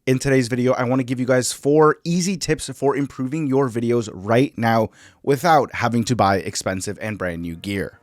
In today's video, I want to give you guys 4 easy tips for improving your videos right now without having to buy expensive and brand new gear.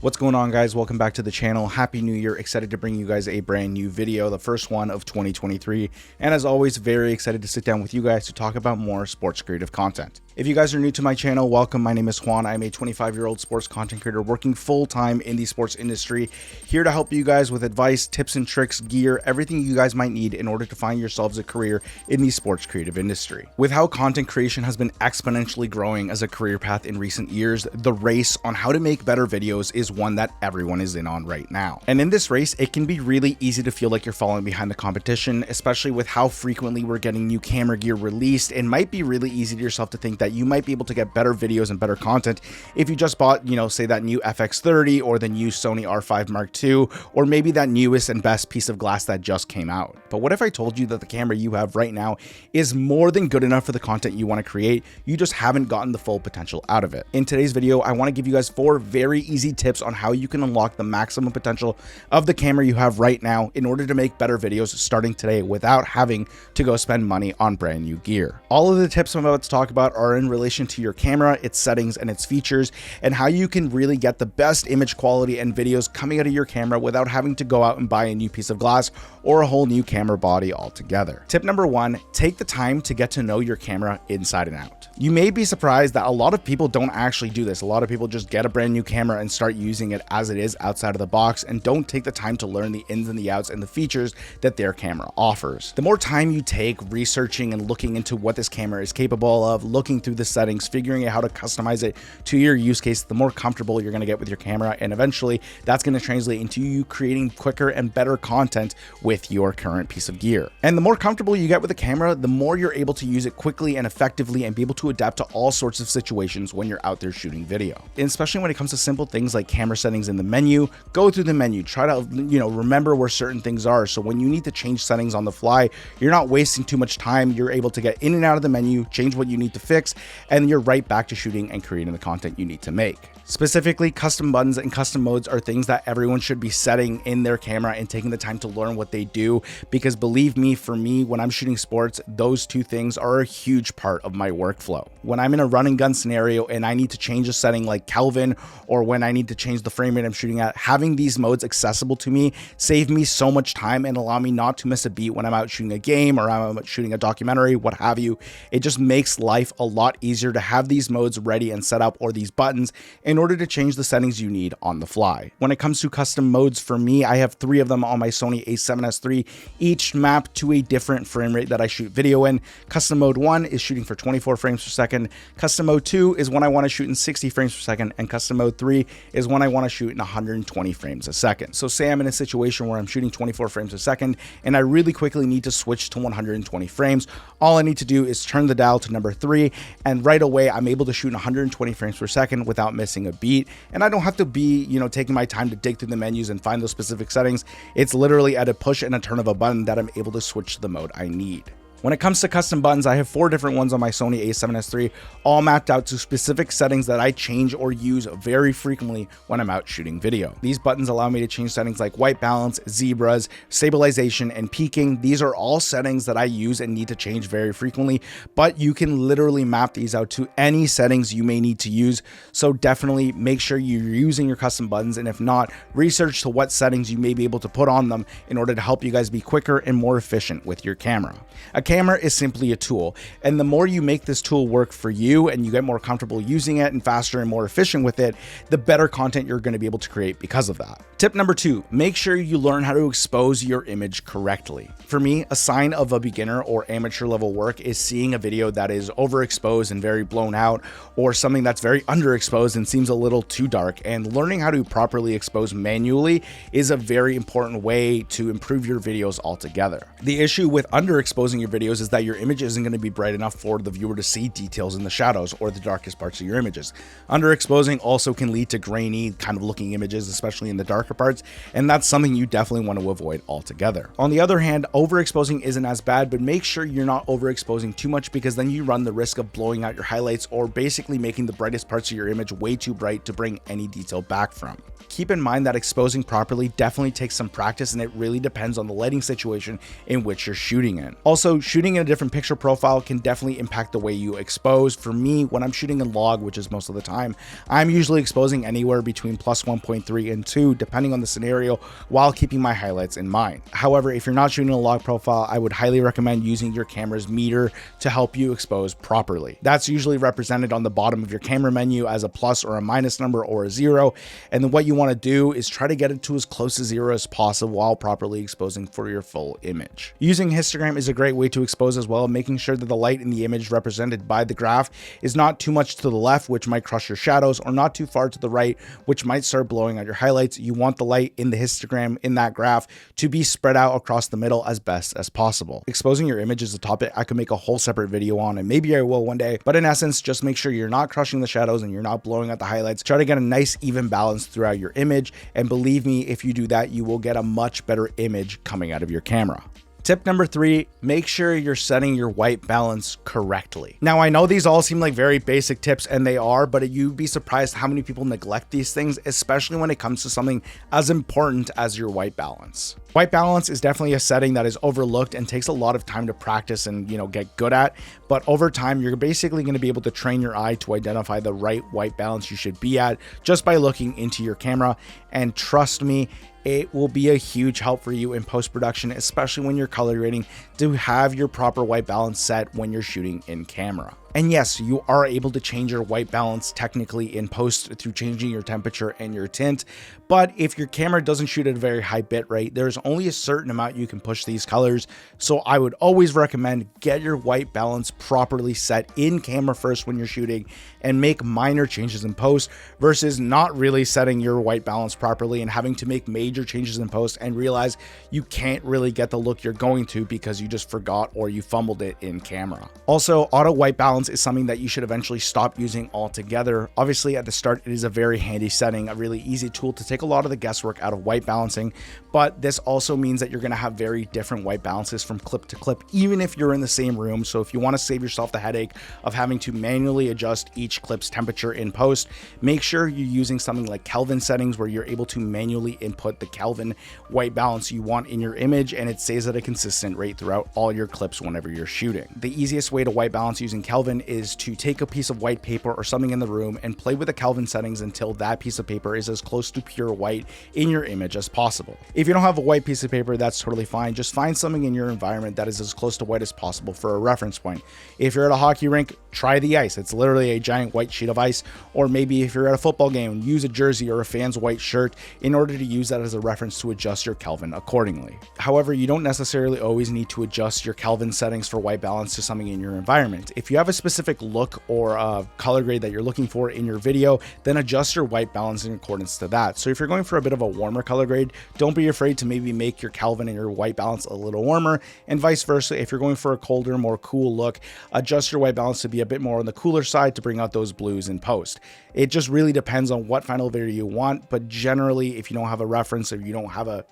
What's going on, guys? Welcome back to the channel. Happy New Year. Excited to bring you guys a brand new video, the first one of 2023. And as always, very excited to sit down with you guys to talk about more sports creative content. If you guys are new to my channel, welcome. My name is Juan. I'm a 25-year-old sports content creator working full-time in the sports industry, here to help you guys with advice, tips and tricks, gear, everything you guys might need in order to find yourselves a career in the sports creative industry. With how content creation has been exponentially growing as a career path in recent years, the race on how to make better videos is one that everyone is in on right now. And in this race, it can be really easy to feel like you're falling behind the competition, especially with how frequently we're getting new camera gear released. It might be really easy to yourself to think that you might be able to get better videos and better content if you just bought, say that new FX30 or the new Sony R5 Mark II, or maybe that newest and best piece of glass that just came out. But what if I told you that the camera you have right now is more than good enough for the content you want to create? You just haven't gotten the full potential out of it. In today's video, I want to give you guys 4 very easy tips on how you can unlock the maximum potential of the camera you have right now in order to make better videos starting today without having to go spend money on brand new gear. All of the tips I'm about to talk about are in relation to your camera, its settings and its features, and how you can really get the best image quality and videos coming out of your camera without having to go out and buy a new piece of glass or a whole new camera body altogether. Tip number 1, take the time to get to know your camera inside and out. You may be surprised that a lot of people don't actually do this. A lot of people just get a brand new camera and start using it as it is outside of the box and don't take the time to learn the ins and the outs and the features that their camera offers. The more time you take researching and looking into what this camera is capable of, looking through the settings, figuring out how to customize it to your use case, the more comfortable you're going to get with your camera, and eventually that's going to translate into you creating quicker and better content with your current piece of gear. And the more comfortable you get with the camera, the more you're able to use it quickly and effectively and be able to adapt to all sorts of situations when you're out there shooting video. And especially when it comes to simple things like camera settings in the menu, go through the menu, try to remember where certain things are, so when you need to change settings on the fly, you're not wasting too much time. You're able to get in and out of the menu, change what you need to fix, and you're right back to shooting and creating the content you need to make. Specifically, custom buttons and custom modes are things that everyone should be setting in their camera and taking the time to learn what they do, because believe me, for me, when I'm shooting sports, those 2 things are a huge part of my workflow. When I'm in a run and gun scenario and I need to change a setting like Kelvin, or when I need to change the frame rate I'm shooting at, having these modes accessible to me save me so much time and allow me not to miss a beat when I'm out shooting a game or I'm out shooting a documentary, what have you. It just makes life a lot easier to have these modes ready and set up, or these buttons, in order to change the settings you need on the fly. When it comes to custom modes, for me, I have 3 of them on my Sony a7S III, each mapped to a different frame rate that I shoot video in. Custom mode 1 is shooting for 24 frames per second. Custom mode 2 is when I want to shoot in 60 frames per second. And custom mode 3 is when I want to shoot in 120 frames a second. So say I'm in a situation where I'm shooting 24 frames a second and I really quickly need to switch to 120 frames. All I need to do is turn the dial to number 3, and right away I'm able to shoot in 120 frames per second without missing a beat. And I don't have to be, taking my time to dig through the menus and find those specific settings. It's literally at a push and a turn of a button that I'm able to switch to the mode I need. When it comes to custom buttons, I have 4 different ones on my Sony a7S III, all mapped out to specific settings that I change or use very frequently when I'm out shooting video. These buttons allow me to change settings like white balance, zebras, stabilization, and peaking. These are all settings that I use and need to change very frequently, but you can literally map these out to any settings you may need to use. So definitely make sure you're using your custom buttons, and if not, research to what settings you may be able to put on them in order to help you guys be quicker and more efficient with your camera. A camera is simply a tool, and the more you make this tool work for you and you get more comfortable using it and faster and more efficient with it, the better content you're going to be able to create because of that. Tip number 2, make sure you learn how to expose your image correctly. For me, a sign of a beginner or amateur level work is seeing a video that is overexposed and very blown out, or something that's very underexposed and seems a little too dark. And learning how to properly expose manually is a very important way to improve your videos altogether. The issue with underexposing your video videos is that your image isn't going to be bright enough for the viewer to see details in the shadows or the darkest parts of your images. Underexposing also can lead to grainy kind of looking images, especially in the darker parts, and that's something you definitely want to avoid altogether. On the other hand, overexposing isn't as bad, but make sure you're not overexposing too much, because then you run the risk of blowing out your highlights or basically making the brightest parts of your image way too bright to bring any detail back from. Keep in mind that exposing properly definitely takes some practice, and it really depends on the lighting situation in which you're shooting in. Also, shooting in a different picture profile can definitely impact the way you expose. For me, when I'm shooting in log, which is most of the time, I'm usually exposing anywhere between plus 1.3 and 2, depending on the scenario, while keeping my highlights in mind. However, if you're not shooting a log profile, I would highly recommend using your camera's meter to help you expose properly. That's usually represented on the bottom of your camera menu as a plus or a minus number or a 0, and then what you want to do is try to get it to as close to 0 as possible while properly exposing for your full image. Using histogram is a great way to expose as well, making sure that the light in the image represented by the graph is not too much to the left, which might crush your shadows, or not too far to the right, which might start blowing out your highlights. You want the light in the histogram in that graph to be spread out across the middle as best as possible. Exposing your image is a topic I could make a whole separate video on, and maybe I will one day, but in essence, just make sure you're not crushing the shadows and you're not blowing out the highlights. Try to get a nice even balance throughout your image, and believe me, if you do that, you will get a much better image coming out of your camera. Tip number 3, make sure you're setting your white balance correctly. Now, I know these all seem like very basic tips, and they are, but you'd be surprised how many people neglect these things, especially when it comes to something as important as your white balance. White balance is definitely a setting that is overlooked and takes a lot of time to practice and, get good at, but over time, you're basically going to be able to train your eye to identify the right white balance you should be at just by looking into your camera. And trust me, it will be a huge help for you in post-production, especially when you're color grading, to have your proper white balance set when you're shooting in camera. And yes, you are able to change your white balance technically in post through changing your temperature and your tint, but if your camera doesn't shoot at a very high bit rate, there's only a certain amount you can push these colors. So I would always recommend get your white balance properly set in camera first when you're shooting, and make minor changes in post, versus not really setting your white balance properly and having to make major changes in post and realize you can't really get the look you're going to because you just forgot or you fumbled it in camera. Also, auto white balance is something that you should eventually stop using altogether. Obviously, at the start, it is a very handy setting, a really easy tool to take a lot of the guesswork out of white balancing, but this also means that you're going to have very different white balances from clip to clip, even if you're in the same room. So if you want to save yourself the headache of having to manually adjust each clip's temperature in post, make sure you're using something like Kelvin settings, where you're able to manually input the Kelvin white balance you want in your image, and it stays at a consistent rate throughout all your clips whenever you're shooting. The easiest way to white balance using Kelvin is to take a piece of white paper or something in the room and play with the Kelvin settings until that piece of paper is as close to pure white in your image as possible. If you don't have a white piece of paper, that's totally fine. Just find something in your environment that is as close to white as possible for a reference point. If you're at a hockey rink, try the ice. It's literally a giant white sheet of ice. Or maybe if you're at a football game, use a jersey or a fan's white shirt in order to use that as a reference to adjust your Kelvin accordingly. However, you don't necessarily always need to adjust your Kelvin settings for white balance to something in your environment. If you have a specific look or a color grade that you're looking for in your video, then adjust your white balance in accordance to that. So if you're going for a bit of a warmer color grade, don't be afraid to maybe make your Kelvin and your white balance a little warmer, and vice versa. If you're going for a colder, more cool look, adjust your white balance to be a bit more on the cooler side to bring out those blues in post. It just really depends on what final video you want, but generally, if you don't have a reference or you don't have a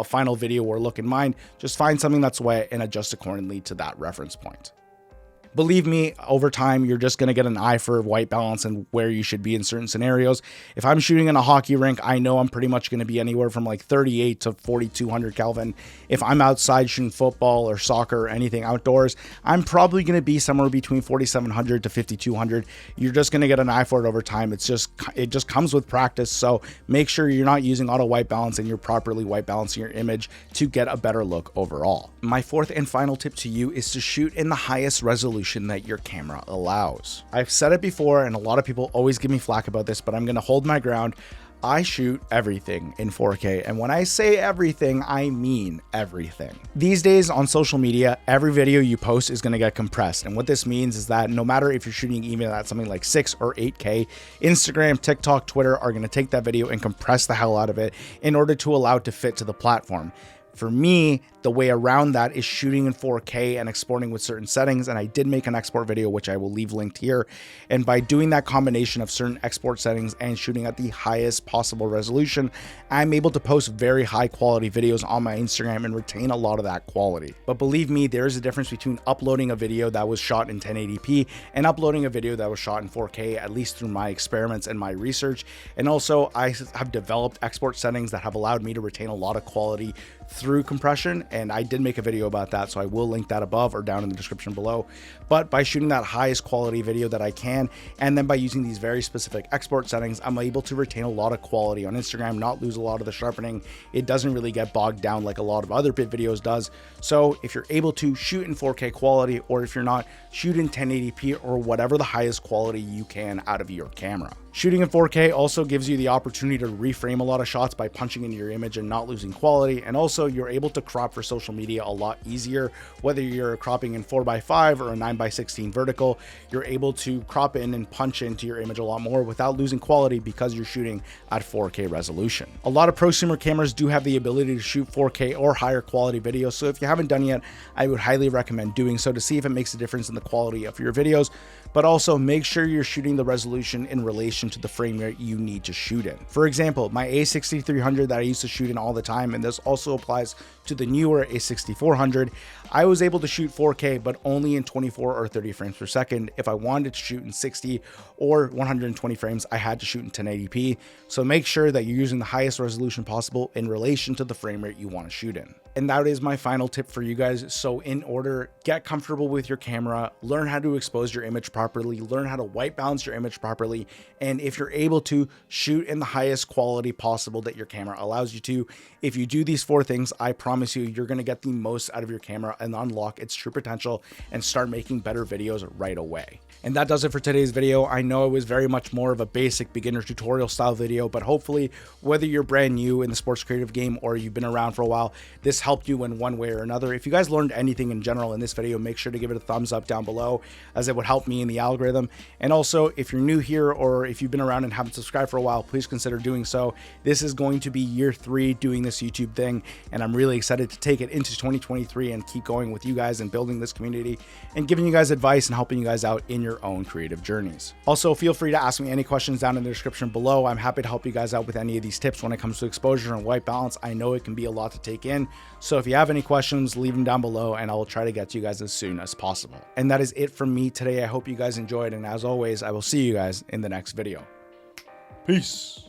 final video or look in mind, just find something that's wet and adjust accordingly to that reference point. Believe me, over time, you're just going to get an eye for white balance and where you should be in certain scenarios. If I'm shooting in a hockey rink, I know I'm pretty much going to be anywhere from like 38 to 4200 Kelvin. If I'm outside shooting football or soccer or anything outdoors, I'm probably going to be somewhere between 4700 to 5200. You're just going to get an eye for it over time. It just comes with practice. So make sure you're not using auto white balance and you're properly white balancing your image to get a better look overall. My fourth and final tip to you is to shoot in the highest resolution that your camera allows. I've said it before, and a lot of people always give me flack about this, but I'm going to hold my ground. I shoot everything in 4K, and when I say everything, I mean everything. These days on social media, every video you post is going to get compressed, and what this means is that no matter if you're shooting even at something like 6 or 8K, Instagram, TikTok, Twitter are going to take that video and compress the hell out of it in order to allow it to fit to the platform. For me, the way around that is shooting in 4K and exporting with certain settings, and I did make an export video which I will leave linked here. And by doing that combination of certain export settings and shooting at the highest possible resolution, I'm able to post very high quality videos on my Instagram and retain a lot of that quality. But believe me, there is a difference between uploading a video that was shot in 1080p and uploading a video that was shot in 4K, at least through my experiments and my research. And also I have developed export settings that have allowed me to retain a lot of quality through compression, and I did make a video about that, so I will link that above or down in the description below. But by shooting that highest quality video that I can, and then by using these very specific export settings, I'm able to retain a lot of quality on Instagram, not lose a lot of the sharpening. It doesn't really get bogged down like a lot of other bit videos does. So if you're able to shoot in 4K quality, or if you're not, shoot in 1080p or whatever the highest quality you can out of your camera. Shooting in 4K also gives you the opportunity to reframe a lot of shots by punching into your image and not losing quality. And also you're able to crop for social media a lot easier. Whether you're cropping in 4:5 or a 9:16 vertical, you're able to crop in and punch into your image a lot more without losing quality because you're shooting at 4K resolution. A lot of prosumer cameras do have the ability to shoot 4K or higher quality videos. So if you haven't done yet, I would highly recommend doing so to see if it makes a difference in the quality of your videos. But also make sure you're shooting the resolution in relation to the frame rate you need to shoot in. For example, my A6300 that I used to shoot in all the time, and this also applies to the newer A6400, I was able to shoot 4K, but only in 24 or 30 frames per second. If I wanted to shoot in 60 or 120 frames, I had to shoot in 1080p. So make sure that you're using the highest resolution possible in relation to the frame rate you want to shoot in. And that is my final tip for you guys. So in order, get comfortable with your camera, learn how to expose your image properly, learn how to white balance your image properly. And if you're able to, shoot in the highest quality possible that your camera allows you to. If you do these 4 things, I promise you, you're going to get the most out of your camera and unlock its true potential and start making better videos right away. And that does it for today's video. I know it was very much more of a basic beginner tutorial style video, but hopefully whether you're brand new in the sports creative game or you've been around for a while, this helped you in one way or another. If you guys learned anything in general in this video, make sure to give it a thumbs up down below, as it would help me in the algorithm. And also, if you're new here or if you've been around and haven't subscribed for a while, please consider doing so. This is going to be year 3 doing this YouTube thing, and I'm really excited to take it into 2023 and keep going with you guys and building this community and giving you guys advice and helping you guys out in your own creative journeys. Also, feel free to ask me any questions down in the description below. I'm happy to help you guys out with any of these tips when it comes to exposure and white balance. I know it can be a lot to take in, so if you have any questions, leave them down below and I will try to get to you guys as soon as possible. And that is it from me today. I hope you guys enjoyed, and as always, I will see you guys in the next video. Peace.